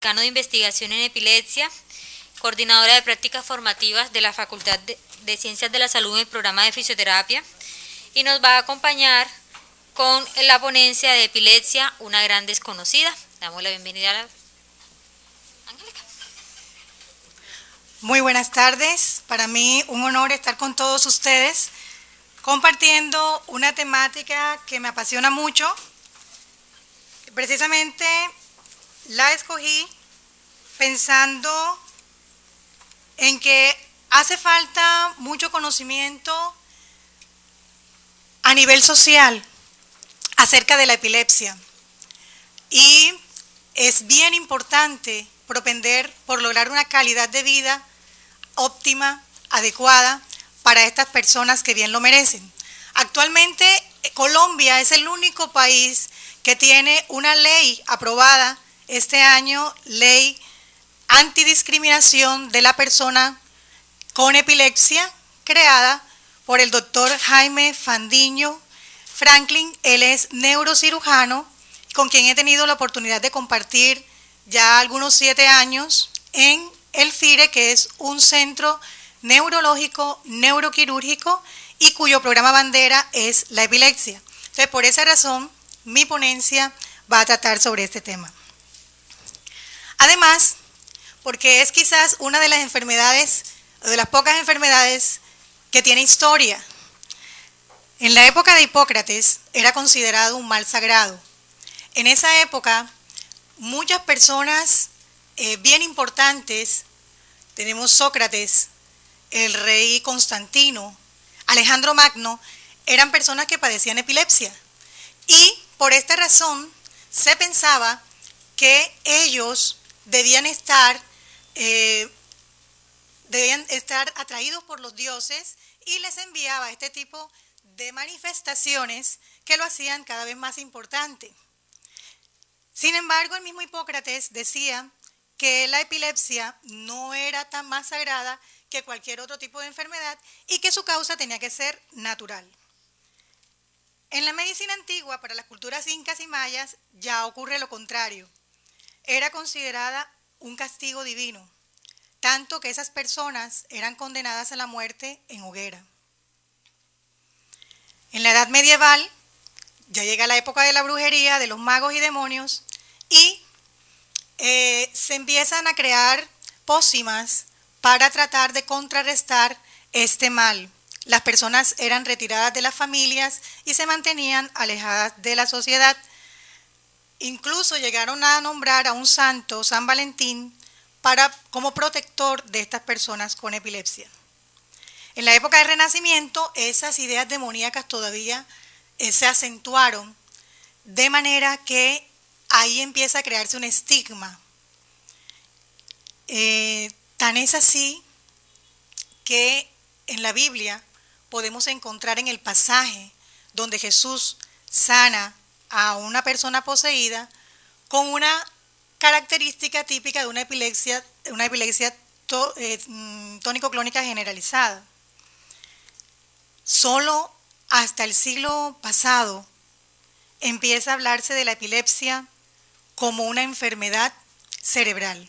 decano de investigación en epilepsia, coordinadora de prácticas formativas de la Facultad de Ciencias de la Salud en el programa de fisioterapia, y nos va a acompañar con la ponencia de epilepsia, una gran desconocida. Damos la bienvenida a la Angélica. Muy buenas tardes, para mí un honor estar con todos ustedes compartiendo una temática que me apasiona mucho. Precisamente la escogí pensando en que hace falta mucho conocimiento a nivel social acerca de la epilepsia y es bien importante propender por lograr una calidad de vida óptima, adecuada para estas personas que bien lo merecen. Actualmente Colombia es el único país que tiene una ley aprobada este año, ley antidiscriminación de la persona con epilepsia, creada por el doctor Jaime Fandiño Franklin. Él es neurocirujano, con quien he tenido la oportunidad de compartir ya algunos 7 años en el FIRE, que es un centro neurológico, neuroquirúrgico, y cuyo programa bandera es la epilepsia. Entonces, por esa razón, mi ponencia va a tratar sobre este tema. Además, porque es quizás una de las enfermedades, o de las pocas enfermedades que tiene historia. En la época de Hipócrates era considerado un mal sagrado. En esa época, muchas personas bien importantes, tenemos Sócrates, el rey Constantino, Alejandro Magno, eran personas que padecían epilepsia. Y por esta razón se pensaba que ellos debían estar atraídos por los dioses, y les enviaba este tipo de manifestaciones que lo hacían cada vez más importante. Sin embargo, el mismo Hipócrates decía que la epilepsia no era tan más sagrada que cualquier otro tipo de enfermedad y que su causa tenía que ser natural. En la medicina antigua, para las culturas incas y mayas, ya ocurre lo contrario. Era considerada un castigo divino, tanto que esas personas eran condenadas a la muerte en hoguera. En la Edad Medieval, ya llega la época de la brujería, de los magos y demonios, y se empiezan a crear pócimas para tratar de contrarrestar este mal. Las personas eran retiradas de las familias y se mantenían alejadas de la sociedad. Incluso llegaron a nombrar a un santo, San Valentín, como protector de estas personas con epilepsia. En la época del Renacimiento, esas ideas demoníacas todavía se acentuaron, de manera que ahí empieza a crearse un estigma. Tan es así que en la Biblia podemos encontrar en el pasaje donde Jesús sana a una persona poseída con una característica típica de una epilepsia tónico-clónica generalizada. Solo hasta el siglo pasado empieza a hablarse de la epilepsia como una enfermedad cerebral.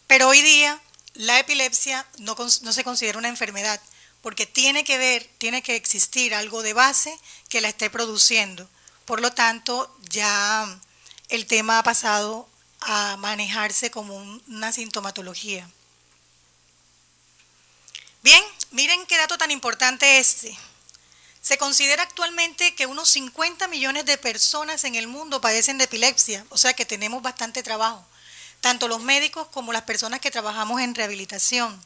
Pero hoy día la epilepsia no se considera una enfermedad, porque tiene que existir algo de base que la esté produciendo. Por lo tanto, ya el tema ha pasado a manejarse como una sintomatología. Bien, miren qué dato tan importante este. Se considera actualmente que unos 50 millones de personas en el mundo padecen de epilepsia, o sea que tenemos bastante trabajo, tanto los médicos como las personas que trabajamos en rehabilitación.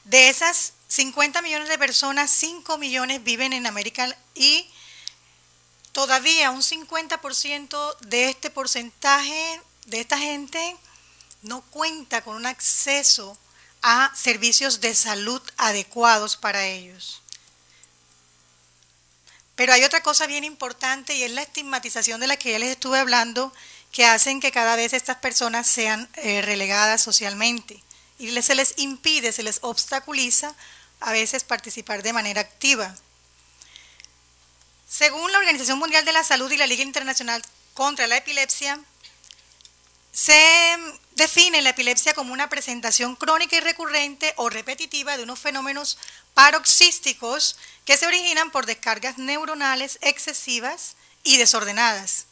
De esas 50 millones de personas, 5 millones viven en América, y todavía un 50% de este porcentaje de esta gente no cuenta con un acceso a servicios de salud adecuados para ellos. Pero hay otra cosa bien importante, y es la estigmatización de la que ya les estuve hablando, que hacen que cada vez estas personas sean relegadas socialmente y se les impide, se les obstaculiza a veces participar de manera activa. Según la Organización Mundial de la Salud y la Liga Internacional contra la Epilepsia, define la epilepsia como una presentación crónica y recurrente o repetitiva de unos fenómenos paroxísticos que se originan por descargas neuronales excesivas y desordenadas.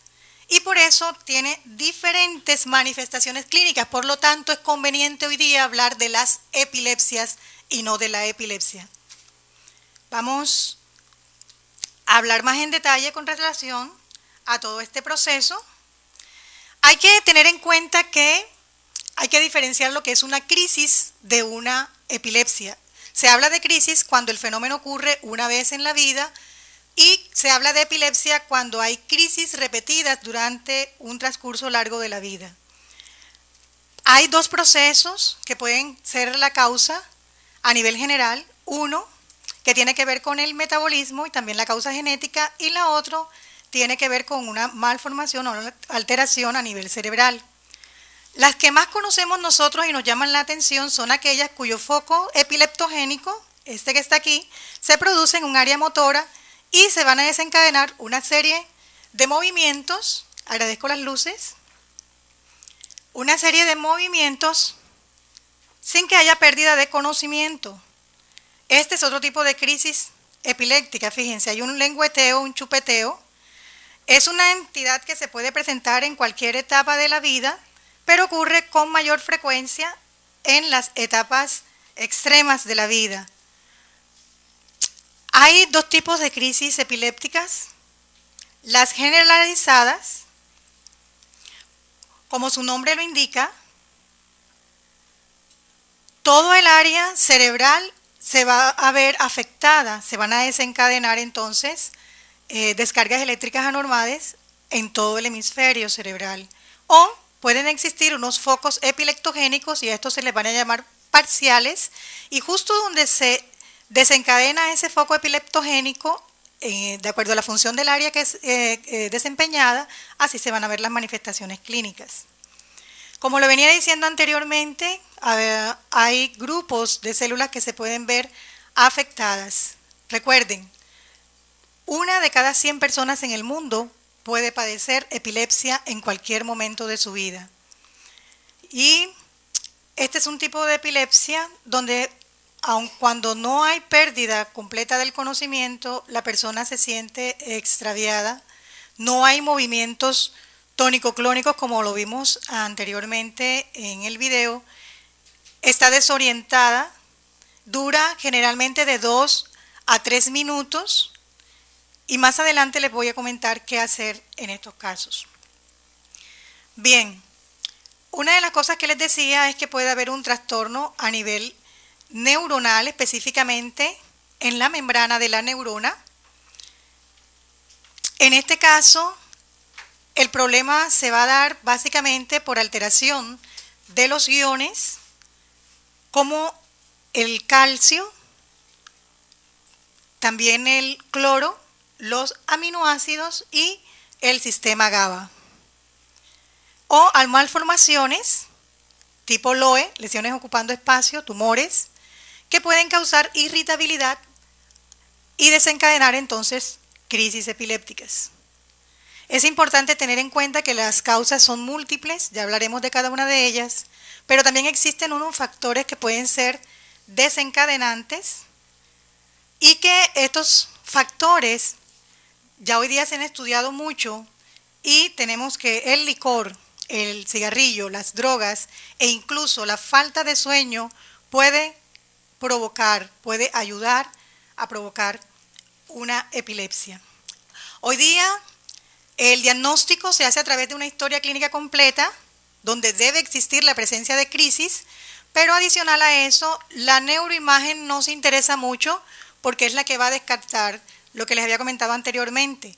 Y por eso tiene diferentes manifestaciones clínicas. Por lo tanto, es conveniente hoy día hablar de las epilepsias y no de la epilepsia. Vamos a hablar más en detalle con relación a todo este proceso. Hay que tener en cuenta que hay que diferenciar lo que es una crisis de una epilepsia. Se habla de crisis cuando el fenómeno ocurre una vez en la vida y se habla de epilepsia cuando hay crisis repetidas durante un transcurso largo de la vida. Hay dos procesos que pueden ser la causa a nivel general. Uno, que tiene que ver con el metabolismo y también la causa genética, y la otra tiene que ver con una malformación o una alteración a nivel cerebral. Las que más conocemos nosotros y nos llaman la atención son aquellas cuyo foco epileptogénico, este que está aquí, se produce en un área motora y se van a desencadenar una serie de movimientos, agradezco las luces, una serie de movimientos sin que haya pérdida de conocimiento. Este es otro tipo de crisis epiléptica, fíjense, hay un lengüeteo, un chupeteo. Es una entidad que se puede presentar en cualquier etapa de la vida, pero ocurre con mayor frecuencia en las etapas extremas de la vida. Hay dos tipos de crisis epilépticas, las generalizadas, como su nombre lo indica, todo el área cerebral se va a ver afectada, se van a desencadenar entonces descargas eléctricas anormales en todo el hemisferio cerebral. O pueden existir unos focos epileptogénicos y a estos se les van a llamar parciales, y justo donde se desencadena ese foco epileptogénico, de acuerdo a la función del área que es desempeñada, así se van a ver las manifestaciones clínicas. Como lo venía diciendo anteriormente, hay grupos de células que se pueden ver afectadas. Recuerden, 1 de cada 100 personas en el mundo puede padecer epilepsia en cualquier momento de su vida. Y este es un tipo de epilepsia donde, aun cuando no hay pérdida completa del conocimiento, la persona se siente extraviada, no hay movimientos tónico-clónicos como lo vimos anteriormente en el video, está desorientada, dura generalmente de 2 a 3 minutos, y más adelante les voy a comentar qué hacer en estos casos. Bien, una de las cosas que les decía es que puede haber un trastorno a nivel neuronal, específicamente en la membrana de la neurona. En este caso, el problema se va a dar básicamente por alteración de los iones, como el calcio, también el cloro, los aminoácidos y el sistema GABA. O al malformaciones tipo LOE, lesiones ocupando espacio, tumores, que pueden causar irritabilidad y desencadenar entonces crisis epilépticas. Es importante tener en cuenta que las causas son múltiples, ya hablaremos de cada una de ellas, pero también existen unos factores que pueden ser desencadenantes y que estos factores ya hoy día se han estudiado mucho, y tenemos que el licor, el cigarrillo, las drogas e incluso la falta de sueño puede ayudar a provocar una epilepsia. Hoy día el diagnóstico se hace a través de una historia clínica completa, donde debe existir la presencia de crisis, pero adicional a eso, la neuroimagen nos interesa mucho porque es la que va a descartar lo que les había comentado anteriormente,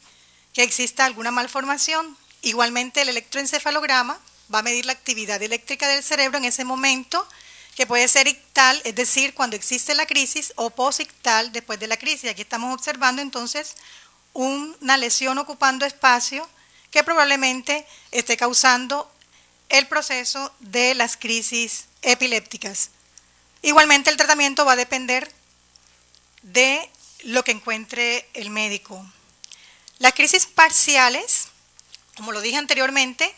que exista alguna malformación. Igualmente el electroencefalograma va a medir la actividad eléctrica del cerebro en ese momento, que puede ser ictal, es decir, cuando existe la crisis, o posictal, después de la crisis. Aquí estamos observando entonces una lesión ocupando espacio que probablemente esté causando el proceso de las crisis epilépticas. Igualmente el tratamiento va a depender de lo que encuentre el médico. Las crisis parciales, como lo dije anteriormente,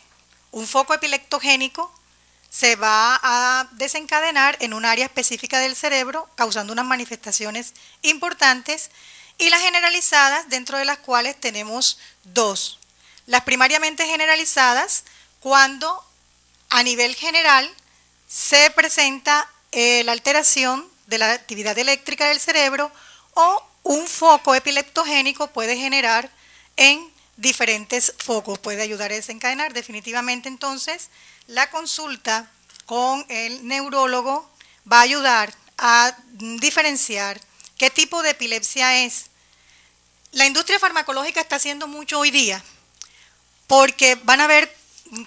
un foco epileptogénico se va a desencadenar en un área específica del cerebro, causando unas manifestaciones importantes, y las generalizadas, dentro de las cuales tenemos dos. Las primariamente generalizadas, cuando a nivel general se presenta la alteración de la actividad eléctrica del cerebro, o un foco epileptogénico puede generar en diferentes focos, puede ayudar a desencadenar. Definitivamente, entonces, la consulta con el neurólogo va a ayudar a diferenciar qué tipo de epilepsia es. La industria farmacológica está haciendo mucho hoy día, porque van a ver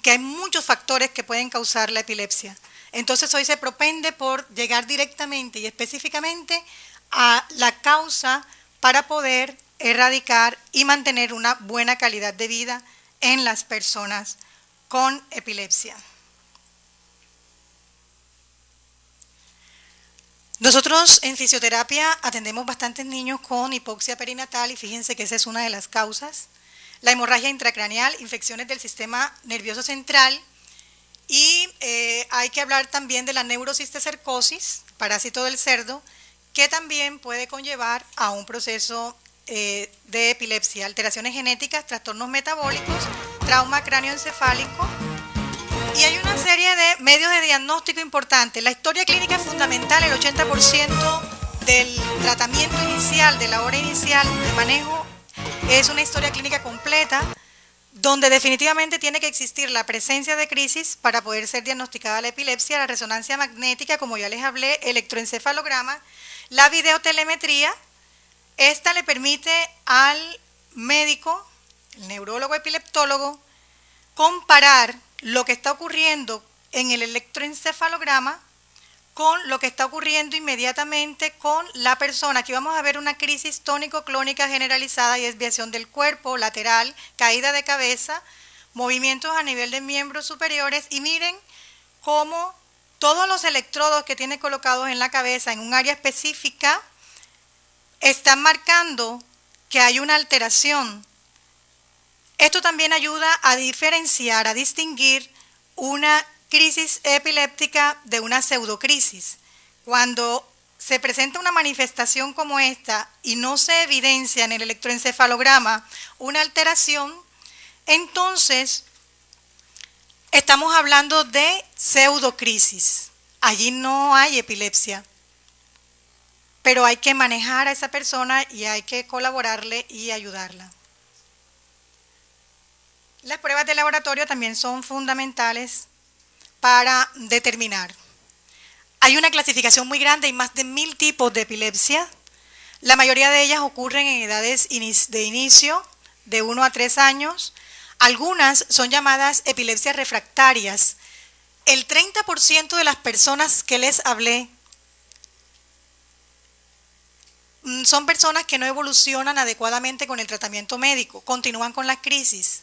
que hay muchos factores que pueden causar la epilepsia. Entonces hoy se propende por llegar directamente y específicamente a la causa para poder erradicar y mantener una buena calidad de vida en las personas con epilepsia. Nosotros en fisioterapia atendemos bastantes niños con hipoxia perinatal, y fíjense que esa es una de las causas. La hemorragia intracraneal, infecciones del sistema nervioso central, y hay que hablar también de la neurocisticercosis, parásito del cerdo, que también puede conllevar a un proceso de epilepsia, alteraciones genéticas, trastornos metabólicos, trauma cráneoencefálico, y hay una serie de medios de diagnóstico importantes. La historia clínica es fundamental. El 80% del tratamiento inicial, de la hora inicial de manejo, es una historia clínica completa, donde definitivamente tiene que existir la presencia de crisis para poder ser diagnosticada la epilepsia, la resonancia magnética, como ya les hablé, electroencefalograma, la videotelemetría. Esta le permite al médico, el neurólogo epileptólogo, comparar lo que está ocurriendo en el electroencefalograma con lo que está ocurriendo inmediatamente con la persona. Aquí vamos a ver una crisis tónico-clónica generalizada y desviación del cuerpo lateral, caída de cabeza, movimientos a nivel de miembros superiores, y miren cómo todos los electrodos que tiene colocados en la cabeza en un área específica están marcando que hay una alteración. Esto también ayuda a diferenciar, a distinguir una crisis epiléptica de una pseudocrisis. Cuando se presenta una manifestación como esta y no se evidencia en el electroencefalograma una alteración, entonces estamos hablando de pseudocrisis. Allí no hay epilepsia, pero hay que manejar a esa persona y hay que colaborarle y ayudarla. Las pruebas de laboratorio también son fundamentales para determinar. Hay una clasificación muy grande, hay más de 1000 tipos de epilepsia. La mayoría de ellas ocurren en edades de inicio, de 1 a 3 años. Algunas son llamadas epilepsias refractarias. El 30% de las personas que les hablé son personas que no evolucionan adecuadamente con el tratamiento médico, continúan con las crisis.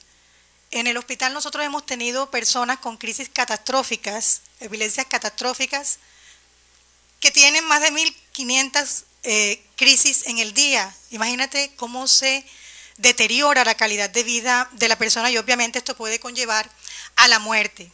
En el hospital nosotros hemos tenido personas con crisis catastróficas, epilepsias catastróficas, que tienen más de 1500 crisis en el día. Imagínate cómo se deteriora la calidad de vida de la persona, y obviamente esto puede conllevar a la muerte.